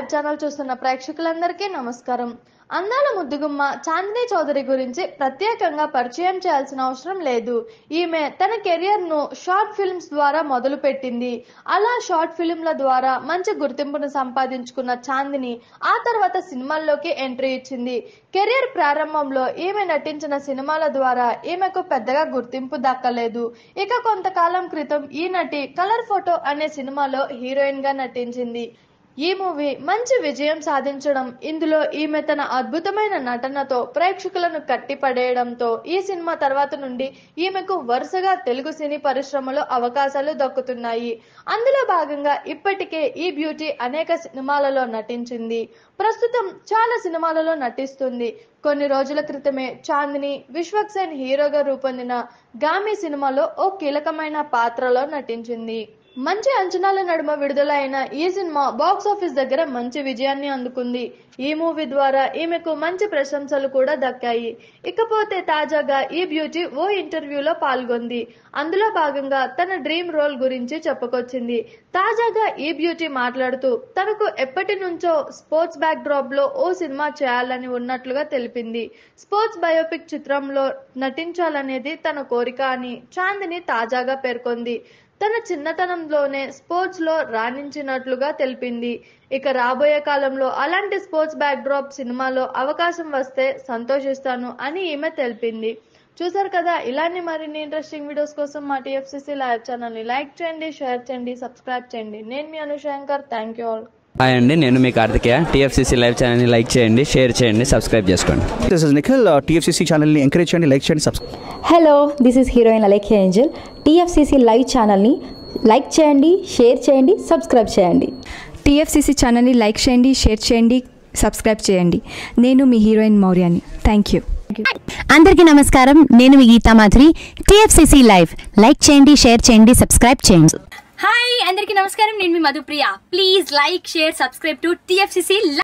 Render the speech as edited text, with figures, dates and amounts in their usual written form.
Live channel చూస్తున్న ప్రేక్షకులందరికీ నమస్కారం. అందాల ముద్దుగుమ్మ చాందిని చౌదరి గురించి ప్రత్యేకంగా పరిచయం చేయాల్సిన అవసరం లేదు. ఈమె తన కెరియర్ ను షార్ట్ ఫిల్మ్స్ ద్వారా మొదలుపెట్టింది. అలా షార్ట్ ఫిల్మ్ల ద్వారా మంచి గుర్తింపును సంపాదించుకున్న చాందిని ఆ తర్వాత సినిమాల్లోకి ఎంట్రీ ఇచ్చింది. కెరియర్ ప్రారంభంలో ఈమె నటించిన సినిమాల ద్వారా ఈమెకు పెద్దగా గుర్తింపు దక్కలేదు. ఇక కొంతకాలం క్రితం ఈ నటి కలర్ ఫోటో అనే సినిమాలో హీరోయిన్ గా నటించింది. ఈ మూవీ మంచి విజయం సాధించడం, ఇందులో ఈమె తన అద్భుతమైన నటనతో ప్రేక్షకులను కట్టిపడేయడంతో ఈ సినిమా తర్వాత నుండి ఈమెకు వరుసగా తెలుగు సినీ పరిశ్రమలో అవకాశాలు దక్కుతున్నాయి. అందులో భాగంగా ఇప్పటికే ఈ బ్యూటీ అనేక సినిమాలలో నటించింది. ప్రస్తుతం చాలా సినిమాలలో నటిస్తుంది. కొన్ని రోజుల క్రితమే చాందిని విశ్వక్ సేన్ హీరోగా రూపొందిన గామి సినిమాలో ఓ కీలకమైన పాత్రలో నటించింది. మంచి అంచనాల నడుమ విడుదలైన ఈ సినిమా బాక్స్ ఆఫీస్ దగ్గర మంచి విజయాన్ని అందుకుంది. ఈ మూవీ ద్వారా ఈమెకు మంచి ప్రశంసలు కూడా దక్కాయి. ఇకపోతే తాజాగా ఈ బ్యూటీ ఓ ఇంటర్వ్యూలో పాల్గొంది. అందులో భాగంగా తన డ్రీమ్ రోల్ గురించి చెప్పుకొచ్చింది. తాజాగా ఈ బ్యూటీ మాట్లాడుతూ తనకు ఎప్పటి నుంచో స్పోర్ట్స్ బ్యాక్ డ్రాప్ లో ఓ సినిమా చేయాలని ఉన్నట్లుగా తెలిపింది. స్పోర్ట్స్ బయోపిక్ చిత్రంలో నటించాలనేది తన కోరిక అని చాందిని తాజాగా పేర్కొంది. తన చిన్నతనంలోనే స్పోర్ట్స్ లో రాణించినట్లుగా తెలిపింది. ఇక రాబోయే కాలంలో అలాంటి స్పోర్ట్స్ బ్యాక్ డ్రాప్ సినిమాలో అవకాశం వస్తే సంతోషిస్తాను అని ఈమె తెలిపింది. చూసారు కదా, ఇలాంటి మరిన్ని ఇంట్రెస్టింగ్ వీడియోస్ కోసం మా TFCC లైవ్ ఛానల్ ని లైక్ చేయండి, షేర్ చేయండి, సబ్స్క్రైబ్ చేయండి. నేను మీ Anushankar. Thank you all. Hi అండి, నేను మీ కార్తికేయ. TFCC లైవ్ ఛానల్ని లైక్ చేయండి, షేర్ చేయండి, సబ్స్క్రైబ్ చేసుకోండి. This is Nikhil. TFCC ఛానల్ని ఎంకరేజ్ చేయండి, లైక్ చేయండి, subscribe. Hello, this is heroine Alekhya Angel. TFCC live ఛానల్ని లైక్ చేయండి, షేర్ చేయండి, సబ్స్క్రైబ్ చేయండి. TFCC ఛానల్ని లైక్ చేయండి, షేర్ చేయండి, సబ్స్క్రైబ్ చేయండి. నేను మీ హీరోయిన్ మౌర్యాని. Thank you. అందరికీ నమస్కారం, నేను మీ Geetha Madhuri. TFCC live like చేయండి, షేర్ చేయండి, సబ్స్క్రైబ్ చేయండి. హాయ్ అందరికీ నమస్కారం, నేను మీ Madhupriya. Please like, share, subscribe to TFCC.